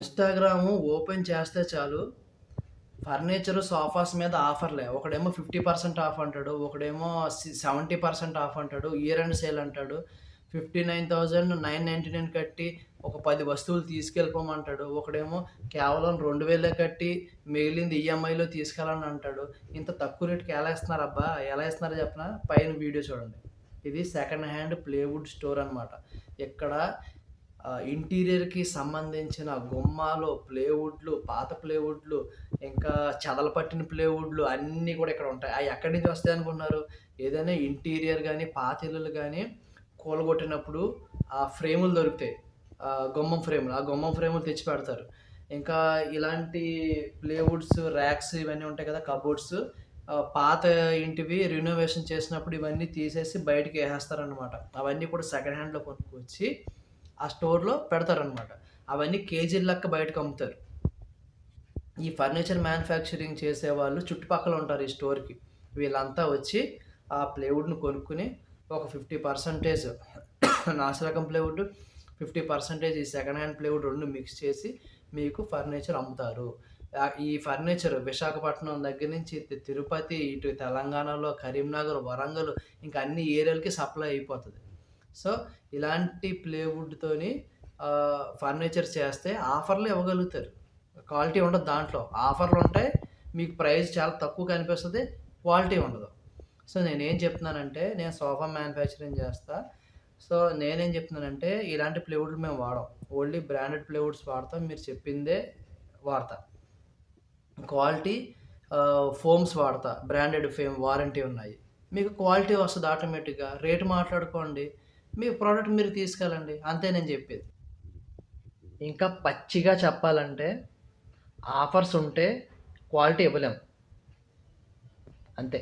Instagram open చేస్తే చాలు furniture, sofas మీద ఆఫర్‌లే. ఒకడేమో 50% ఆఫ్ అంటాడు. ఒకడేమో 70% ఆఫ్ అంటాడు. ఇయర్ ఎండ్ సేల్ అంటాడు. 59,999 కట్టి ఒక 10 వస్తువులు తీసుకెళ్ళిపోమంటాడు. ఒకడేమో కేవలం 2,000 కట్టి మిగిలింది ఈఎంఐలో తీసుకెళ్ళండి అంటాడు. ఇంత తక్కువ రేట్‌కి ఎలా ఇస్తున్నారబ్బా! ఎలా ఇస్తున్నారో చెప్పనా? పైన వీడియో చూడండి. ఇది సెకండ్ హ్యాండ్ ప్లేవుడ్ స్టోర్ అనమాట. ఇక్కడ ఇంటీరియర్‌కి సంబంధించిన గుమ్మాలు, ప్లేవుడ్లు, పాత ప్లేవుడ్లు, ఇంకా చెదలు పట్టిన ప్లేవుడ్లు అన్నీ కూడా ఇక్కడ ఉంటాయి. అయి ఎక్కడి నుంచి వస్తాయనుకుంటున్నారు? ఏదైనా ఇంటీరియర్ గాని, పాత ఇల్లులు గాని కూలగొట్టినప్పుడు ఆ ఫ్రేములు దొరుకుతాయి. గుమ్మం ఫ్రేములు. ఆ గుమ్మం ఫ్రేములు తెచ్చి పెడతారు. ఇంకా ఇలాంటి ప్లేవుడ్స్, ర్యాక్స్ ఇవన్నీ ఉంటాయి కదా! కబోర్డ్స్ పాత ఇంటివి రెనోవేషన్ చేసినప్పుడు ఇవన్నీ తీసేసి బయటకి ఏసేస్తారనమాట. అవన్నీ కూడా సెకండ్ హ్యాండ్‌లో కొనుక్కొచ్చి ఆ స్టోర్‌లో పెడతారనమాట. అవన్నీ కేజీల లెక్క బయటకి అమ్ముతారు. ఈ ఫర్నిచర్ మ్యానుఫ్యాక్చరింగ్ చేసేవాళ్ళు చుట్టుపక్కల ఉంటారు ఈ స్టోర్‌కి. వీళ్ళంతా వచ్చి ఆ ప్లేవుడ్‌ని కొనుక్కొని ఒక 50% నాసిరకం ప్లేవుడ్, 50% ఈ సెకండ్ హ్యాండ్ ప్లేవుడ్ 2 మిక్స్ చేసి మీకు ఫర్నిచర్ అమ్ముతారు. ఈ ఫర్నిచర్ విశాఖపట్నం దగ్గర నుంచి తిరుపతి, ఇటు తెలంగాణలో కరీంనగర్, వరంగల్ ఇంకా అన్ని ఏరియాలకి సప్లై అయిపోతది. సో, ఇలాంటి ప్లేవుడ్‌తోని ఫర్నిచర్ చేస్తే ఆఫర్‌లో ఇవ్వగలుగుతారు. క్వాలిటీ ఉండదు దాంట్లో. ఆఫర్‌లుంటాయి. మీకు ప్రైస్ చాలా తక్కువ కనిపిస్తది. క్వాలిటీ ఉండదు. సో, నేనేం చెప్తున్నానంటే, నేను సోఫా మ్యానుఫ్యాక్చరింగ్ చేస్తా. సో, నేనేం చెప్తున్నానంటే, ఇలాంటి ప్లేవుడ్లు మేము వాడం. ఓన్లీ బ్రాండెడ్ ప్లేవుడ్స్ వాడతాం. మీరు చెప్పిందే వాడతా. క్వాలిటీ ఫోమ్స్ వాడతా. బ్రాండెడ్ ఫేమ్ వారంటీ ఉన్నాయి. మీకు క్వాలిటీ వస్తది ఆటోమేటిక్‌గా. రేట్ మాట్లాడుకోండి. మీ ప్రొడక్ట్ మీరు తీసుకెళ్ళండి. అంతే నేను చెప్పేది. ఇంకా పచ్చిగా చెప్పాలంటే ఆఫర్స్ ఉంటే క్వాలిటీ ఇవ్వలేం. అంతే.